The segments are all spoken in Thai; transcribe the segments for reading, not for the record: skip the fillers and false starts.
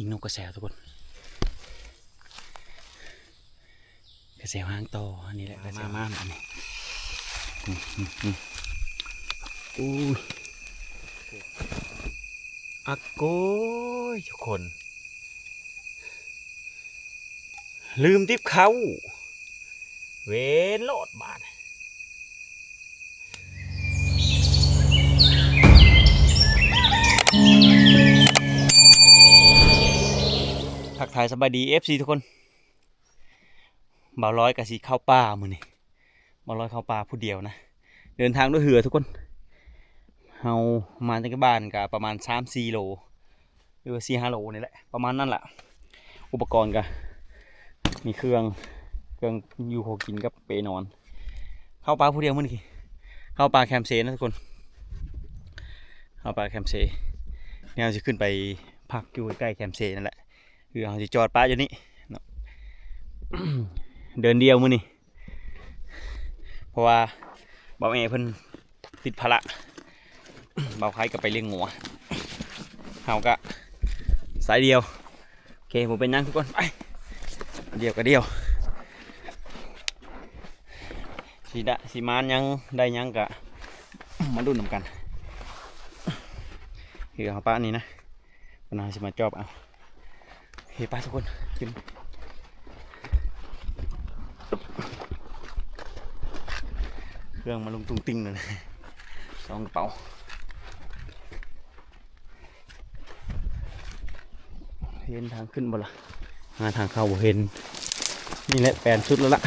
ยิงนกกระแสทุกคนกระแสหางโตอันนี้แหละกระแสมาอันนี้อู้อักโกยทุกคนลืมทิปเขาเวนโลดบาททักทายสบายดี FC ทุกคนบ่าวร้อยกับสีเข้าป่ามือนี่บ่าวร้อยเข้าป่าผู้เดียวนะเดินทางด้วยเหือทุกคนเฮามาจากบ้านกับประมาณ 3-4 โลหรือว่า 4-5 โลนี่แหละประมาณนั้นแหละอุปกรณ์ก็มีเครื่องอยู่หกินกับเปนอนเข้าป่าผู้เดียวมื้อนี้เข้าป่าแคมเซนะทุกคนเข้าป่าแคมเซเนี่ยเราจะขึ้นไปพักอยู่ใกล้แคมเซนั่นแหละคือเราจะจอดป่าอยู่นี่เดินเดียวมื้อนี้เพราะว่าบ่าวแม่เพิ่นติดภาระบ่าวไข่ก็ไปเลี้ยงงัวเฮาก็สายเดียวโอเคผมเป็นยังทุกคนไปเดียวก็เดียวสีมานยังได้ยังกะมาดูนำกันคือเอาป้านี่นะปัญหาสิมาจอบเอาเฮ้ยป้าทุกคนขึ้นเครื่องมาลงตุ้งติ้งเลยสองกระเป๋าเห็นทางขึ้นบ่ล่ะหาทางเข้าบ่เห็นนี่แหละแปลนชุดแล้วล่ะ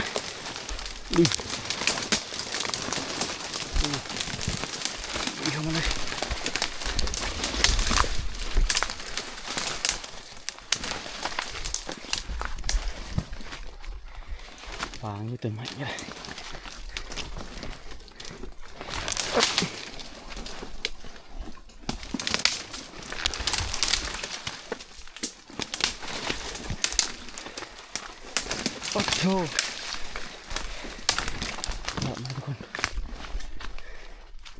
เข้ามาเลยวางอยู่ต้นไม้เลยโอ้โหหมดนะทุกคน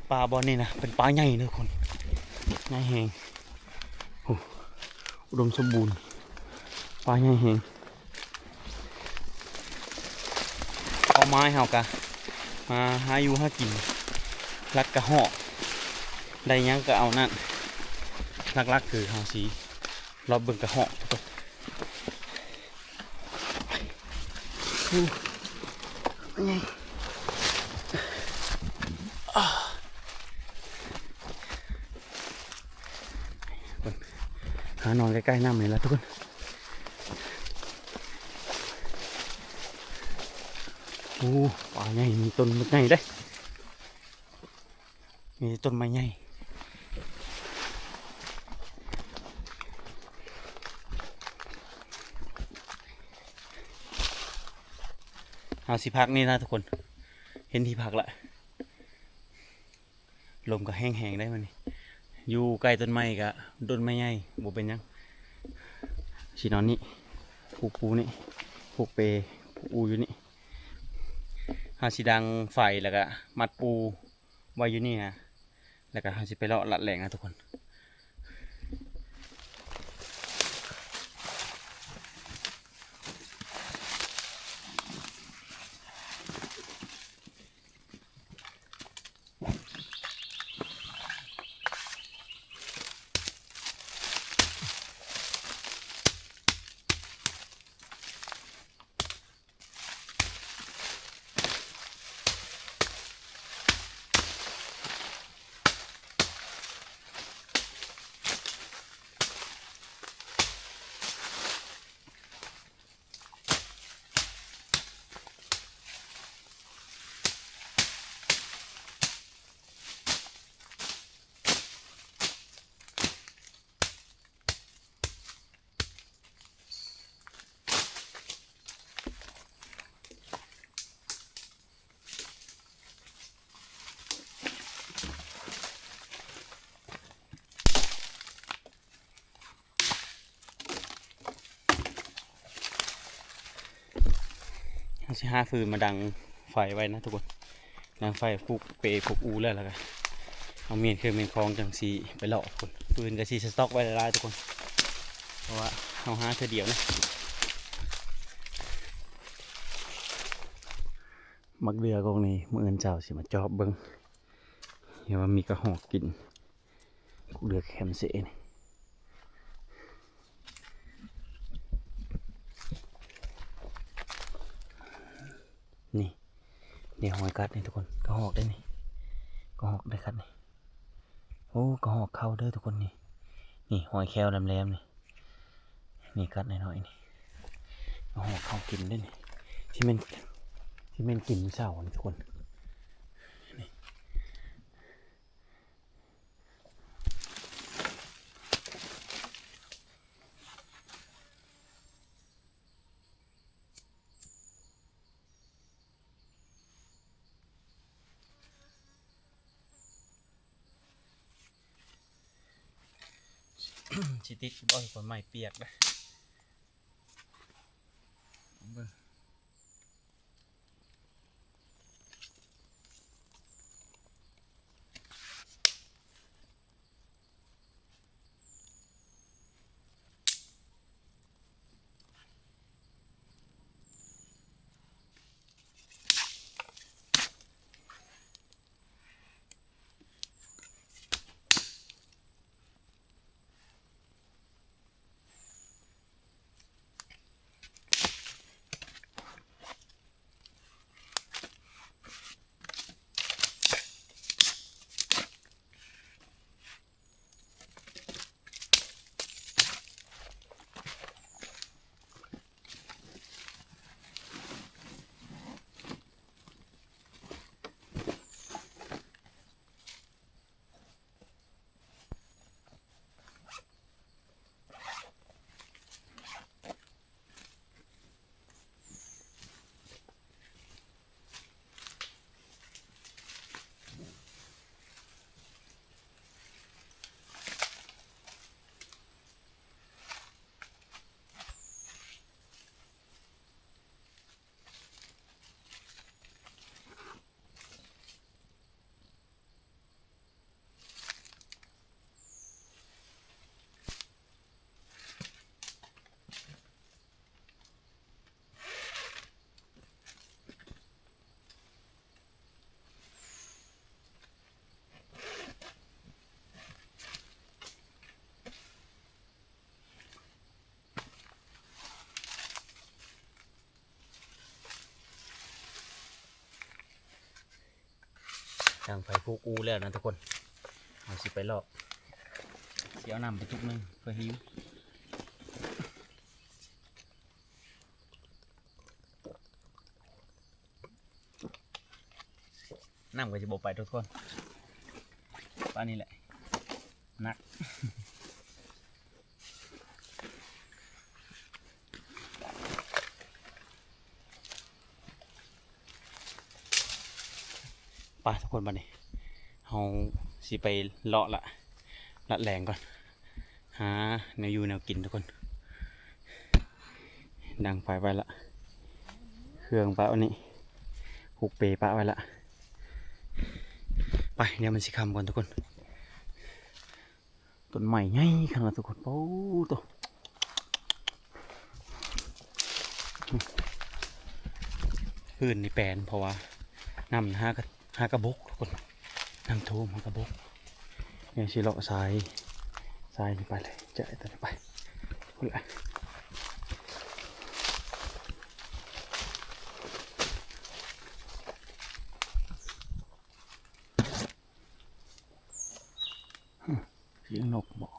ปลาบอลนี่นะเป็นปลาใหญ่นะทุกคนใหญ่แหงอุดมสมบูรณ์ปลาใหญ่แหงเอาไม้เฮากะมาหาอยู่หากินรักกระหอกได้ยังก็เอานั่นลักคือเฮาสีรอบเบิ่งกระหอกหานอนใกล้ๆน้ำนี่แหละทุกคนโอ้ป่าใหญ่มีต้นไม้ใหญ่ได้มีต้นไม้ใหญ่เอาสิพักนี่นะทุกคนเห็นที่พักละลมก็แห้งๆได้มันนี่อยู่ใกล้ต้นไม้กะต้นไม้ใหญ่บ่เป็นยังสีนอนนี่ผูกปูนี่ผูกเปผูกอูอยู่นี่หาสีดังไฟแล้วก็มัดปูไว้อยู่นี่นะแล้วก็หาสิไปเลาะลัดแหล่งนะทุกคนสิหาฟืนมาดังไฟไว้นะทุกคนดังไฟผูกเปผูกอูแล้วล่ะกันเอาเมียนคือเมียนคลองจังสีไปหลอกคนฟืนกับสีสต็อกไว้หลายทุกคนเพราะว่า เอาหาเธอเดียวนะมักเดือกองนี้มื้ออื่นเจ้าสิมาจอบเบิ่งเห็นว่ามีกระหอกกินกูเดือกแคมเสนี่นี่หอยกัดนี่ทุกคนกระหอกได้นี่กระหอกได้กัดนี่โอ้กระหอกเข้าเด้อทุกคนนี่นี่หอยแครงแหลมๆนี่นี่กัดหน่อยๆนี่กระหอกเข้ากินได้นี่ที่มันกินเสาทุกคนชิติดบ่อยคนใหม่เปียกนะทางไฟพวกอูแล้วนะทุกคนเอาสิไปรอบเสียวนำไปทุกนึงเพื่อหิวน้ำก็จะบกไปทุกคนป้านี่แหละนักป่ะทุกคนมาเนี่ยเราสิไปเลาะละแหลงก่อนหาแนวอยู่แนวกินทุกคนดังไฟไว้ละเครื่องปะวันนี้หุกเปปะไว้ละไปเดี๋ยวมันสิคำก่อนทุกคนต้นใหม่ไงขนาดทุกคนโอ้ตัวพื้นนี่แปลนเพราะว่านำห้ากระบอกทุกคนนำโทมห้ากระบอกเนี่ยชิเลาะทรายนี่ไปเลยเจาะตัวนี้ไปคนละเสียงนกบอก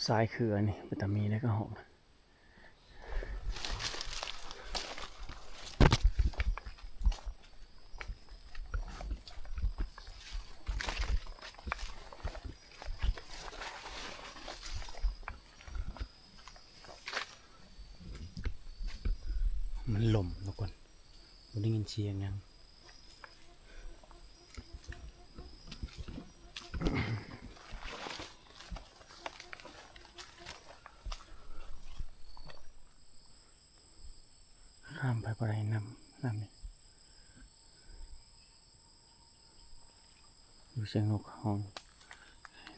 ทรายเขื่อนนี่วิตามีแล้วก็หอม มันหล่มทุกคนบ่ได้ยินเสียงยังข้ามไปบ่ได้น้ำนี่อยู่เสียงนกห้อง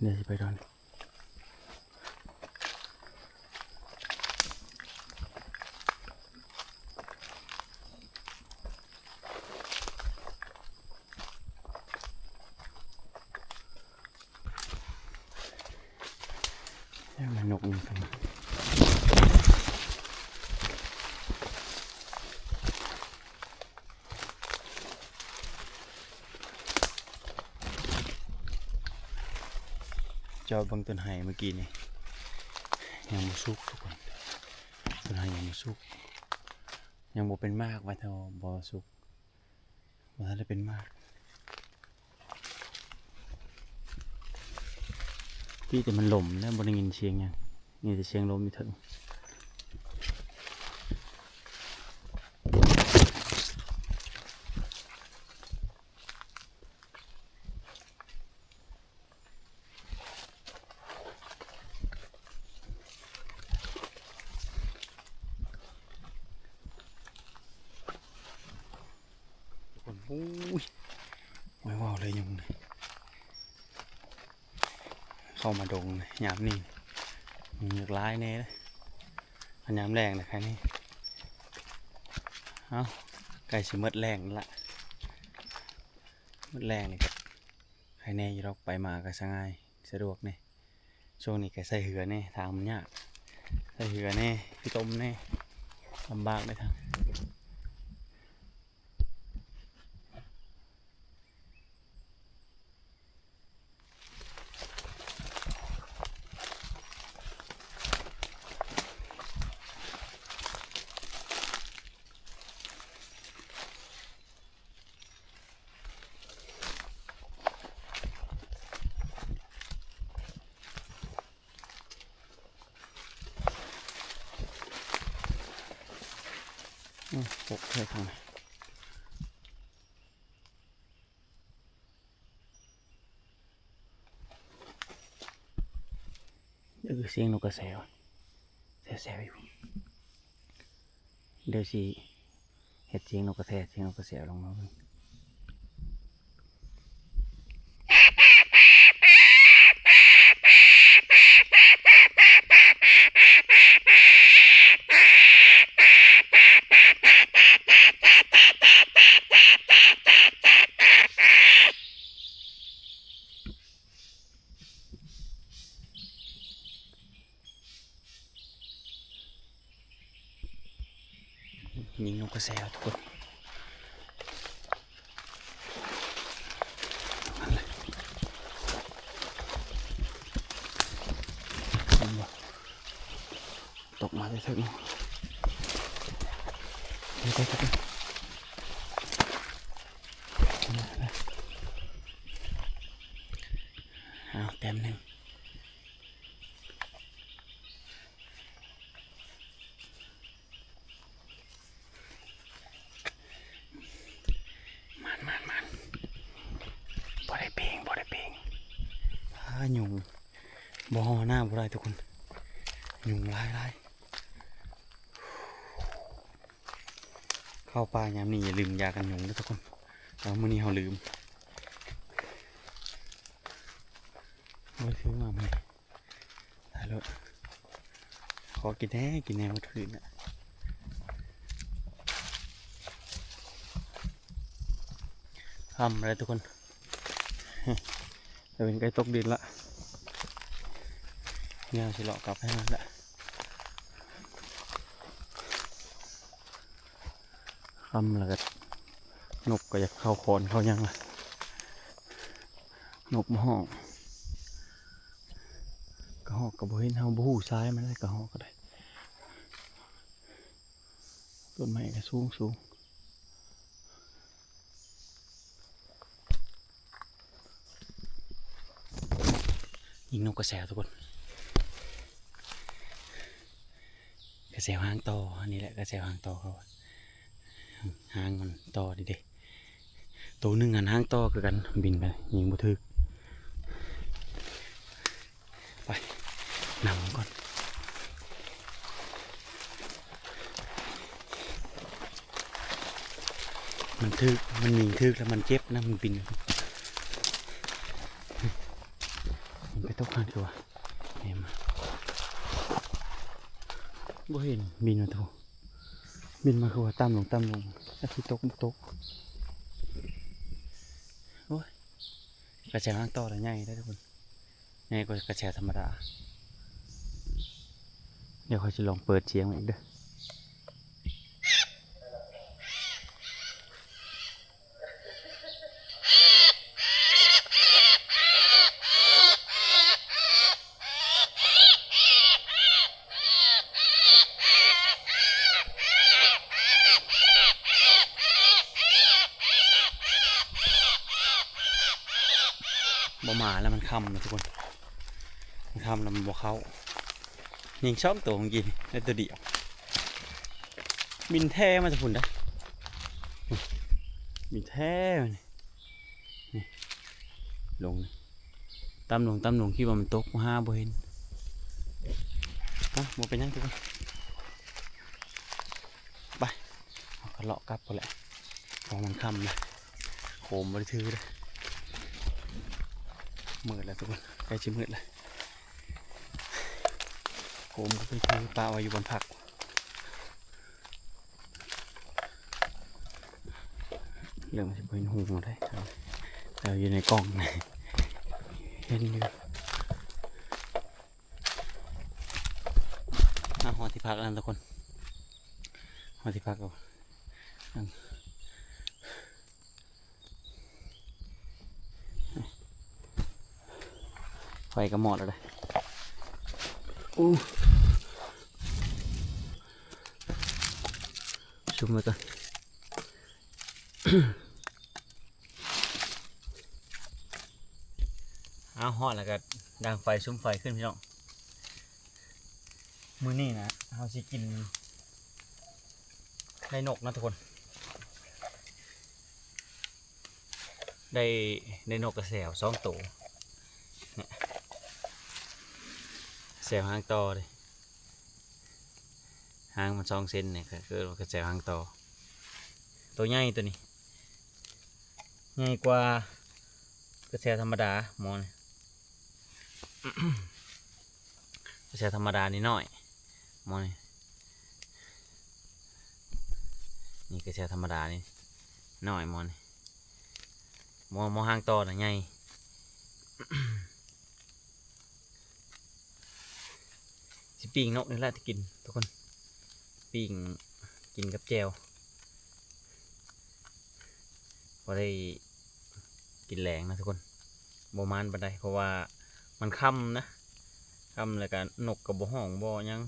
เดี๋ยวจะไปดอนแล้วมันนกมันกันจอบางต้นไห้เมื่อกี้นี่ยังบ่สุกทุกคนต้นไห้ยังบ่สุกยังบ่เป็นมากว่าเท่าบ่สุกบ่ทันได้เป็นมากพี่แต่มันหล่มนะบ่ได้ยินเสียงยังนี่แต่เสียงลมอยู่ถึงคนโอ้ยไม่ว่าเลยยุงนะเข้ามาดงนะยามนี่ยุงอยากร้ายแน่เลยอันยามแรงนะแค่นี้เอาไก่สิมดแรงนั่นละมดแรงนี่ครับใครแน่อยี่เราไปมาก็สง่ายสะดวกเนี่ยช่วงนี้แกใส่เหือเนี่ยทางมันยากใส่เหือเนี่ยพี่ต้มเนี่ยลำบากเลยทางปกเท่ทางไหนเสียงนกกระแสวแซวอยู่เดี๋ยวสิเห็ดเสียงนกกระแสเสียงนกกระแสลงมาเบิ่งมีนกกระแสทุกคนตกมาได้ถึงนี่ก็จะเอาเต็มหนึ่งมันบ่ได้เปงยุงบ่อหน้าบ่ได้ทุกคนยุงร้ายเข้าป่ายามนี้อย่าลืมยากันยุงนะทุกคนแล้วมื้อนี้เราลืมไม่ซื้อมาไหมตายแล้วขอกินแน่เมื่อคืนน่ะทำอะไรทุกคนจะเป็นไก่ตกดินละเนี่ยสิเลาะกลับให้มันละคำแล้วก็นกก็อยากเข้าคอนเข้ายังละนกมาห้องกระหอกกระโบเห็นเฮาบู้ซ้ายมันได้กระหอกก็ได้ต้นไม้ก็สูงยิงนกกระแสทุกคนกระแสหางต่ออันนี้แหละกระแสหางต่อเขา หางมันต่อดิเด้ตัวหนึ่งหันหางต่อคือกันบินไปยิงบ่ถึกไปนำมันก่อนมันถึกมันยิงถึกแล้วมันเจ็บนะมันบินมันไปตกข้างดีกว่าเห็นไหมบ่เห็นบินมาถูกบินมาคือว่าต่ำลงแล้วที่ตกบ่ตกโอ้ยกระแสหางต่อได้ใหญ่ได้ทุกคนใหญ่กว่ากระแสธรรมดาเดี๋ยวเขาจะลองเปิดเสียงอีกเด้อบ่มาแล้วมันค่ำนะทุกคนมันค่ำแล้วมันบ่เข้ายิงช่องตัวของกินในตัวเดียวบินแท้มาจากฝุ่นนะบินแท้นี่ลงตำลงคิดว่ามันตกห้าบ่เห็นนะบ่เป็นยังทุกคนไปเอากระเลาะกลับไปแหละพอมันค่ำนะโคมบริทือเลยมืดแล้วทุกคนใกล้จะมืดแล้วโคมก็ไปถือปลาไว้อยู่บนผักเรื่องมันจะเป็นหูได้แต่อยู่ในกล่องนะเห็นอยู่หอที่พักแล้วทุกคนหอที่พักเราไฟก็หมดแล้วเลยชุบมาก่อนเอาหอดแล้วก็ดังไฟซุ้มไฟขึ้นพี่น้องมื้อนี้นะเราสิกินได้นกนะทุกคนได้นกกระแสว2 ตัวเนี่ยแสวหางต่อเลยหางมัน2 เซนเนี่ยคือกระแสวหางต่อตัวใหญ่ตัวนี้ใหญ่กว่ากระแสธรรมดาหมอน กระแสธรรมดานี่น้อยหมอนนี่กระแสธรรมดานี่น้อยหมอนมอหางต่อน่ะใหญ่ สิปิ้งนกนี่แหละที่กินทุกคนปิ้งกินกับแจวพอได้กินแรงนะทุกคนโบมานบันไดเพราะว่ามันค่ำนะค่ำแล้วกันนกกับบ่ห้องบ่ยัง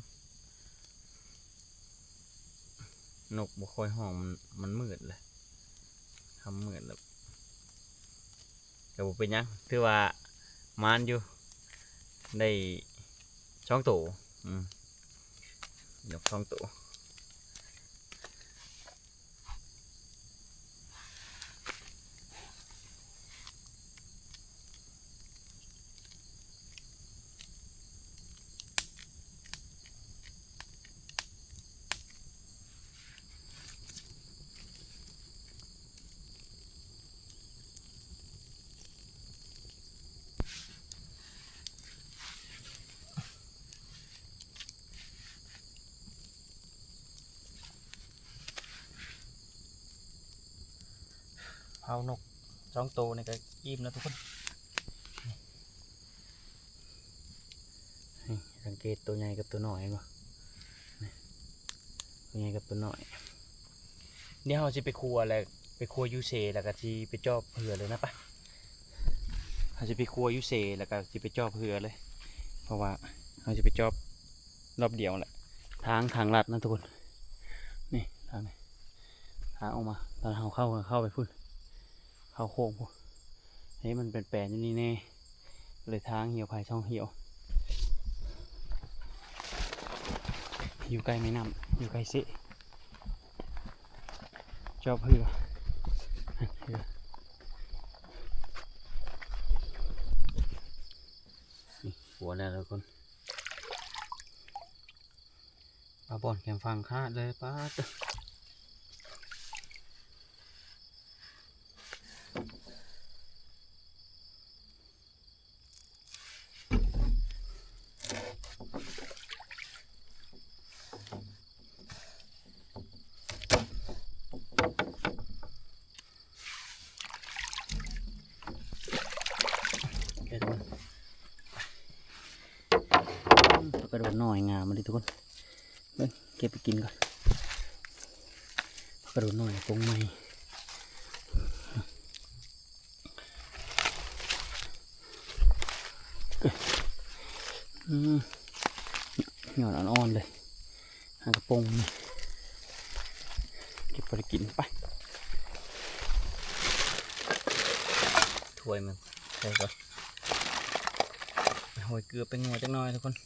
นกบ่ค่อยห้องมันมืดเลยค่ำมืดแล้วแต่บ่เป็นยังถือว่ามานอยู่ได้2 ตัวยก2 ตัวเผานก2 ตัวนี่ก็อิ่มแล้วทุกคนสังเกตตัวใหญ่กับตัวน้อยบ่ตัวใหญ่กับตัวน้อยเดี๋ยวเราจะไปครัวแล้วไปครัวยูเซแล้วก็ที่ไปจอบเผื่อเลยนะปะเราจะไปครัวยูเซแล้วก็ที่ไปจอบเผื่อเลยเพราะว่าเราจะไปจอบรอบเดียวแหละทางลัดนะทุกคนนี่ทางนี้ทางออกมาตอนเราเข้าไปพุ่นเข้าโค้งพุ่นให้มันเป็นแปลนอยู่นี่แน่เลยทางเหี่ยวภายช่องเหี่ยวอยู่ใกล้แม่น้ำอยู่ใกล้เสะ ชอบเหือนี่หัวแล้วทุกคนปลาบอนแคมฟังคาดเลยป้าจ้ะกระโดดหน่อยงามมาดิทุกคนเบิ้งเก็บไปกินก่อนกระโดดหน่อยตรงไม้หยอดอ่อนๆเลยหางกระโปรงนี่เก็บไปกินไปถ้วยมันใช่ก่อนโรยเกลือไปงัวจังน้อยทุกคน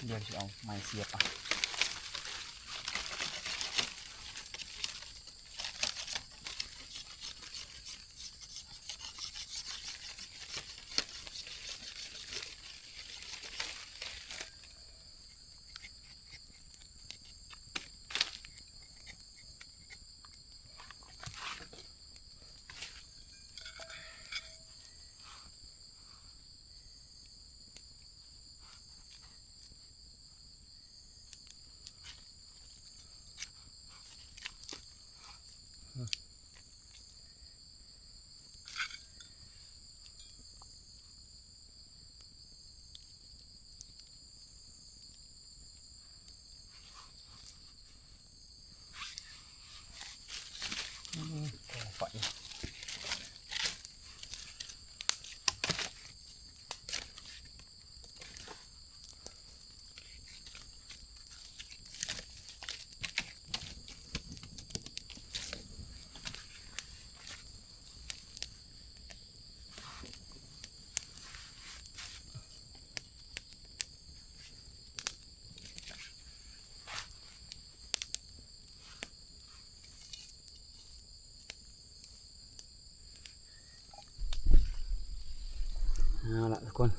เดี๋ยวจะเอาไม้เสียบอ่ะปล่อยเอาละทุกคน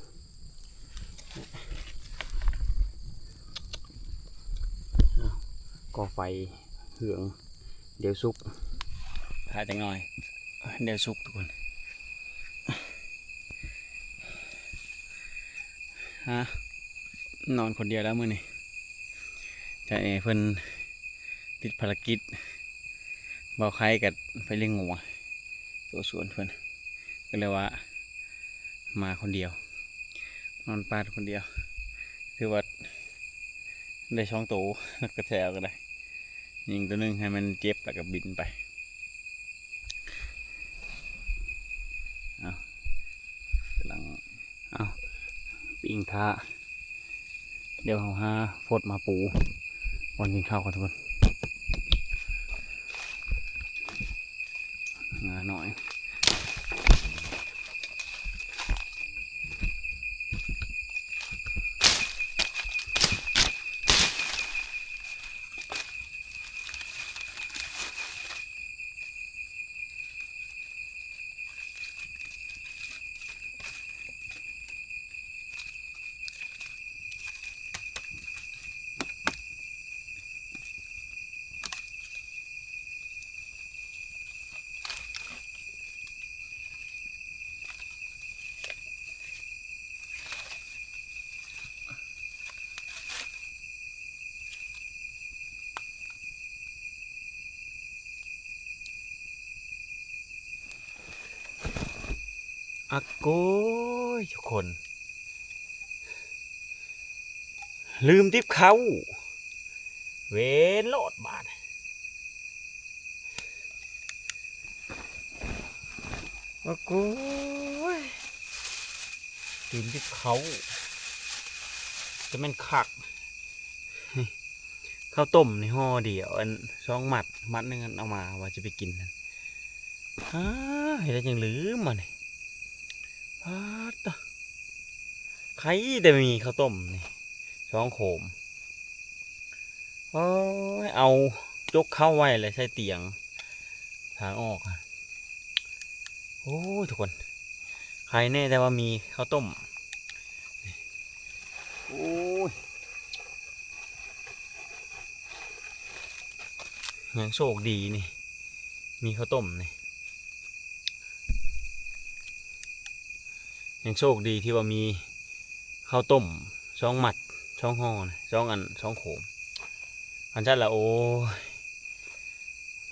ก่อไฟเหืองเดี๋ยวสุกถ่ายจังหน่อยเดี๋ยวสุกทุกคนฮะนอนคนเดียวแล้วมื้อนี้แต่เพิ่นติดภารกิจเบาไข่กับไปเลี้ยงงัวตัวสวนเพิ่นก็เลยว่ามาคนเดียวนอนป่าคนเดียวคือว่าได้ช่องโตกระแทกก็ได้ยิงตัวนึงให้มันเจ็บแล้วก็บินไปเอากำลังเอาปิงท่าเดี๋ยวเอาหาฟดมาปูวันกินข้าวกันทุกคนงาหน่อย อะโกยทุกคนลืมทิปเขาเวนโลดบาทอะโกยลืมทิปเขาจะเป็นคักข้าวต้มในห่อเดียวอันสองมัดหนึงอันเอามาว่าจะไปกินนั่นเห็นแล้วยังลืมมาเนี่ยพาดตะใครแต่ไม่มีข้าวต้มนี่ช้องโขมโอ้ยเอาจกเข้าไว้เลยใส่เตียงทางออกอะโอ้ยทุกคนใครแน่แต่ว่ามีข้าวต้มโอ้ยยังโชคดีนี่มีข้าวต้มนี่ยังโชคดีที่ว่ามีข้าวต้มช่องหมัดช่องห่อนะช่องอันช่องโขมอันชันละโอ้ย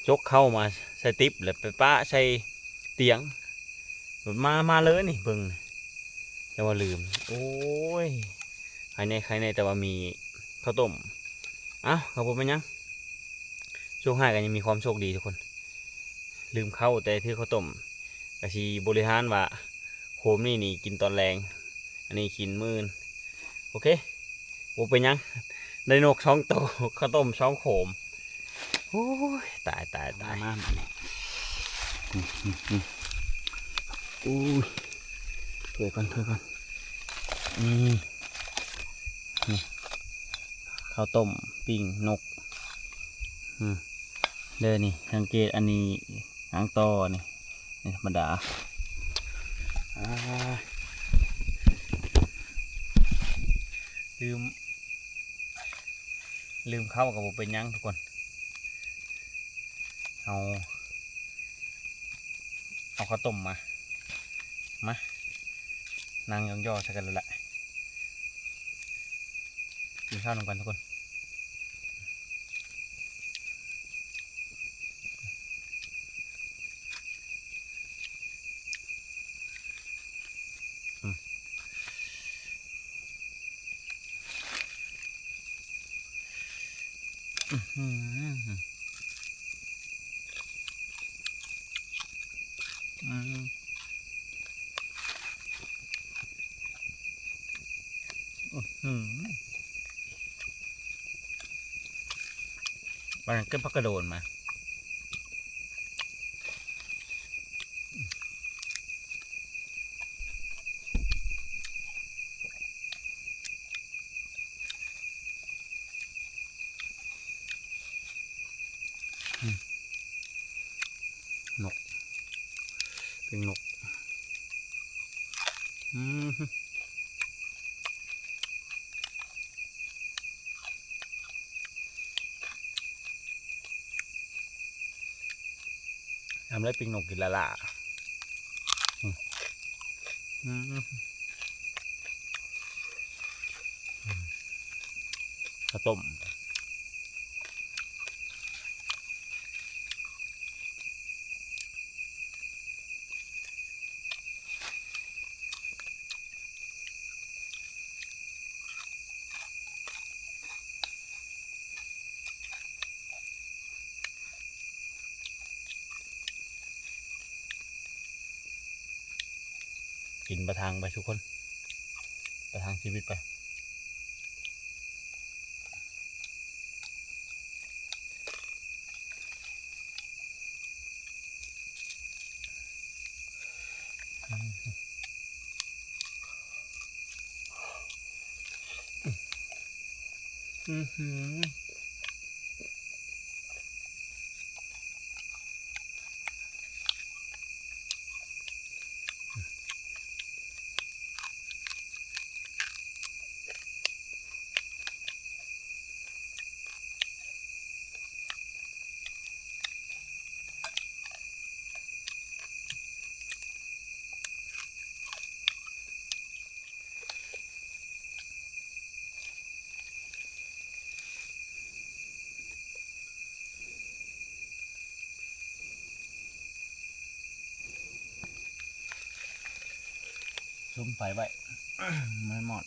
จกเข้ามาใส่ติ๊บเลยไปป้าใส่เตียงมาเลยนี่เบิ่งแต่ว่าลืมโอ้ยใครในแต่ว่ามีข้าวต้มอ้าวครับผมเป็นยังช่วงห้ากันยังมีความโชคดีทุกคนลืมเข้าแต่ที่ข้าวต้มกะชีบริหารว่าโขมนี่กินตอนแรงอันนี้กินมื้นโอเคผมเป็นยังได้นกช่องโตข้าวต้มช่องโขมโอ้ยตายมาเนี่ยอู้ยช่วยก่อนนี่ข้าวต้มปิ้งนกเด้อนี่สังเกตอันนี้หางต่อนี่ธรรมดาลืมเข้ากับผมเป็นยังทุกคนเอาข้าวต้มมานั่งย่อๆสักกันแล้วแหละกินข้าวลงกันทุกคนวันนั้นก็พักกระโดดมานกเป็นนกทำไรเป็นนกกินละล่ะข้าวต้มกินประทังไปทุกคนประทังชีวิตไป ซุ่มไฟไว้ ไม่หมด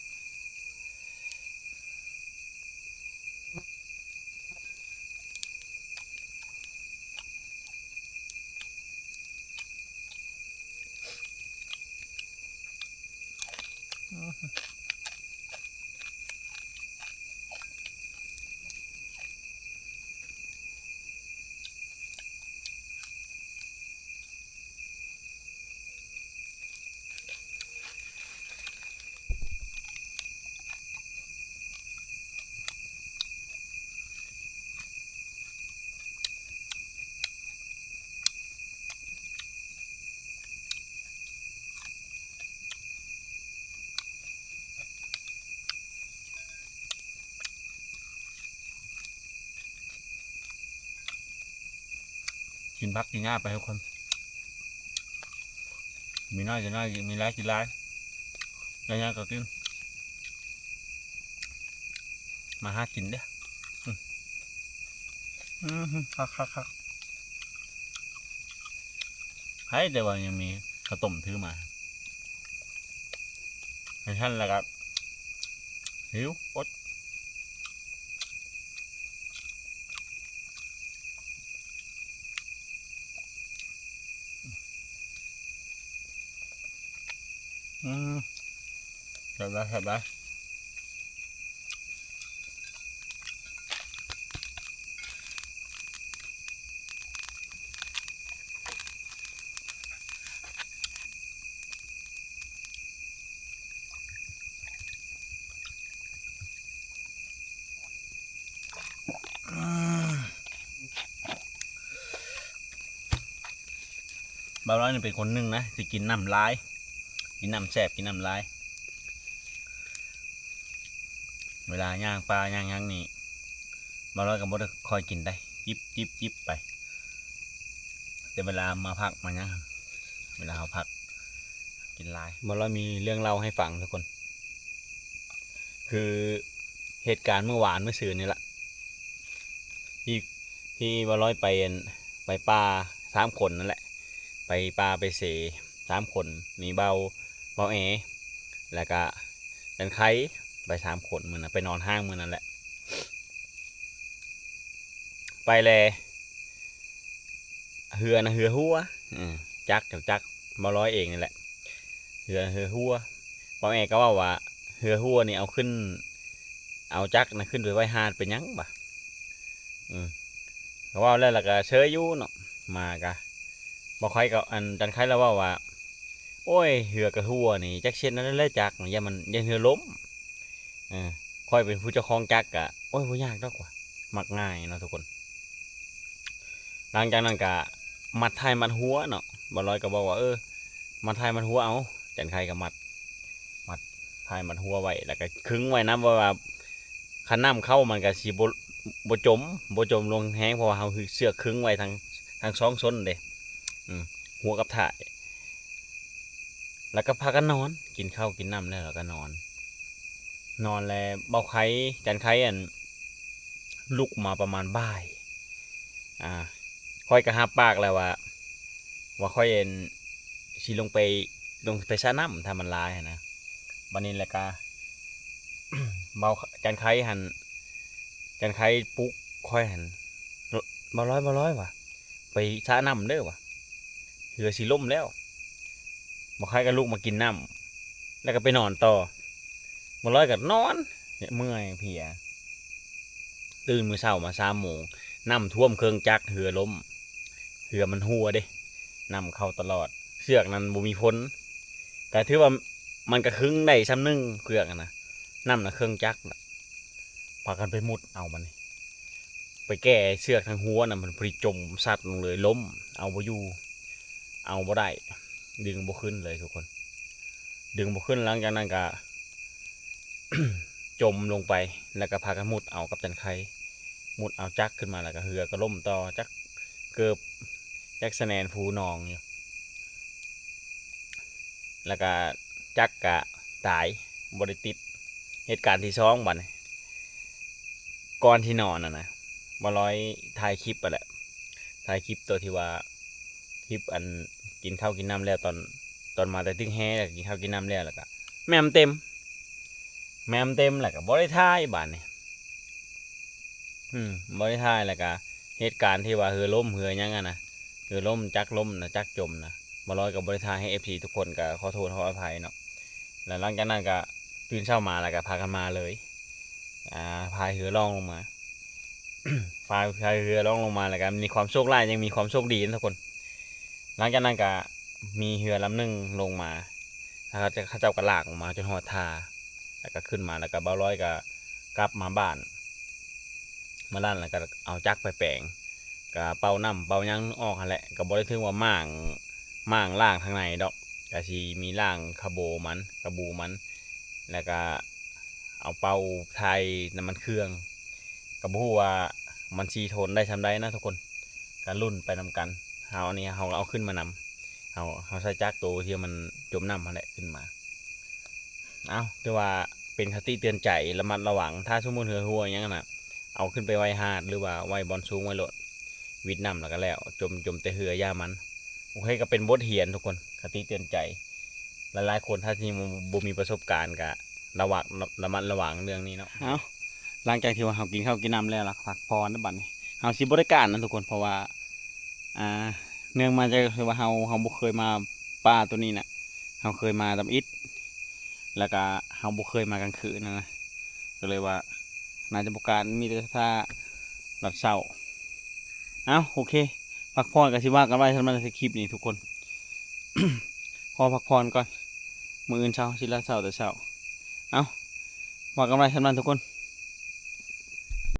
กินพักกินง่ายไปทุกคนมีน้อยกินน้อยมีร้ายกินร้ายยังก็กินมาหากินเด้คักให้แต่ว่ายังมีข้าวต้มถือมาให้ท่านแล้วครับหิวอดแซ่บได้บ่าวร้อยนี่เป็นคนหนึ่งนะที่กินน้ำลายกินน้ำแซ่บกินน้ำลายเวลาย่างปลาย่างนี่บ่าวร้อยกับบ่ได้คอยกินได้จิบไปแต่เวลามาพักมาย่างเวลาเขาพักกินลายบ่าวร้อยมีเรื่องเล่าให้ฟังทุกคนคือเหตุการณ์เมื่อวานเมื่อคืนนี่แหละที่บ่าวร้อยไปปลา3 คนนั่นแหละไปปลาไปเส3 คนมีเบาเอแล้วก็จันไข่ไป3 คนมันนะไปนอนห้างมันนั่นแหละไปเลยเหือหัวจักบ่ร้อยเองนี่แหละเหือหัวเบาเอก็ว่าเหือหัวนี่เอาขึ้นเอาจักนะขึ้นไปไว้หาดเป็นยังบ่ก็ว่าแล้วก็เชยอยู่เนาะมากะบ่ค่อยกับอันจันไข่แล้วว่าโอ้ยเหือกระหัวนี่จักเช่นนั้นเลยจักอย่ามันอย่าเหือล้มค่อยเป็นผู้เจ้าของจักกะโอ้ยบ่ยากดอกว่ามักง่ายเนาะทุกคนหลังจากนั้นก็มัดไทยมัดหัวเนาะบ่ร้อยก็บอกว่ามัดไทยมัดหัวเอาจันไข่ก็มัดไทยมัดหัวไว้แล้วก็ขึงไว้นะว่าคันน้ำเข้ามันก็สิบ่จมลงแห้งเพราะว่าเฮาเสือกขึงไว้ทั้ง2 ส้นเด้หัวกับถ่ายแล้วก็พากันนอนกินข้าวกินน้ำแล้วก็นอนแล้วเบาไข่จันไข่ลุกมาประมาณบ่ายค่อยกระหับปากแล้วว่าค่อยสิลงไปซะน้ำถ้ามันลายนะบันนี้แหละก็ เบาจันไข่จันไข่ปุ๊กค่อยบ่ร้อยว่ะไปซะน้ำเด้อว่ะเหือสิล่มแล้วบ่ไข่ก็ลุกมากินน้ำแล้วก็ไปนอนต่อบ่ร้อยก็นอนเนี่ยเมื่อยเพลียตื่นมื้อเช้ามา3 โมงน้ำท่วมเครื่องจักรเหือล้มเหือมันหัวเด้น้ำเข้าตลอดเสือกนั้นบ่มีพ้นก็ถือว่ามันก็ครึ่งได้ซ้ำนึงเสือกนะน้ำน่ะเครื่องจักรพากันไปมุดเอามันไปแก้เสือกทางหัวน่ะมันพริจมสัตว์ลงเลยล้มเอาบ่อยู่เอาบ่ได้ดึงบ่ขึ้นเลยทุกคนดึงบ่ขึ้นหลังจากนั้นก็ จมลงไปแล้วก็พากันมุดเอากับจันไข่มุดเอาจักขึ้นมาแล้วก็เหือก็ล่มต่อจักเกือบจักสแนนฟูนองอยู่แล้วก็จักกะตายบริติดเหตุการณ์ที่2บัดนี้ก่อนที่นอนนะบ่ร้อยถ่ายคลิปไปแหละถ่ายคลิปตัวที่ว่าคลิปอันกินข้าวกินน้ำแล้วตอน ตอนมาแต่ตึงแฮ่แล้วกินข้าวกินน้ำแล้วก็แม่มเต็มแล้วก็บ่ได้ทายบาดนี้บ่ได้ทายแล้วก็เหตุการณ์ที่ว่าเหือล่มเหือหยังนะเหือล่มจักล่มนะจักจมนะบ่ร้อยกับบริทายให้ FC ทุกคนก็ขอโทษขออภัยเนาะแล้วหลังจากนั้นก็ตื่นเช้ามาแล้วก็พากันมาเลยพายเรือล่องลงมา พายเรือล่องลงมาแล้วก็มีความโชคร้ายยังมีความโชคดีนะทุกคนหลังจากนั้นก็มีเรือลำหนึ่งลงมาแล้วก็เขาเจ้ากระลากออกมาจนหอดทาแล้วก็ขึ้นมาแล้วก็เบาร้อยก็กลับมาบ้านมาด้านแล้วก็เอาจักไปแปลงก็เป่าน้ำเป่ายังออกแหละก็บ่ได้ถึงว่าม่างล่างทางในดอกก็สิมีล่างกระบูมันแล้วก็เอาเป่าไทยน้ำมันเครื่องก็บ่ฮู้ว่ามันสิทนได้ซำใดนะทุกคนก็ลุ้นไปนำกันเฮานี่เฮาเอาขึ้นมานำเฮาใส่จักตัวที่มันจมน้ำนั่นแหละขึ้นมาแต่ว่าเป็นคติเตือนใจระมัดระวังถ้าสมมุติเหือหัวอย่างนั้นน่ะเอาขึ้นไปไว้หาดหรือว่าไว้บอนสูงไว้โลดวิดน้ำแล้วก็แล้วจมแต่เหือย่ามันโอเคก็เป็นบทเรียนทุกคนคติเตือนใจหลายๆคนถ้าที่บ่มีประสบการณ์ก็ระมัดระวังเรื่องนี้เนาะหลังจากที่ว่าเฮากินข้าวกินน้ำแล้วล่ะพักผ่อนนะบัดนี้เฮาสิบ่ได้การนะทุกคนเพราะว่าเนื่องมาจากว่าเฮาบ่เคยมาป่าตัวนี้น่ะเฮาเคยมาตำอิฐแล้วก็เฮาบ่เคยมากลางคืนนะก็เลยว่าน่าจะบ่การมีแต่ถ้าหลับเช้าโอเคพักผ่อนก็สิว่ากันไว้สำหรับคลิปนี้ทุกคน พอพักผ่อนก่อนมื้ออื่นเช้าสิละเช้าแต่เช้าว่ากันไว้สำหรับทุกคน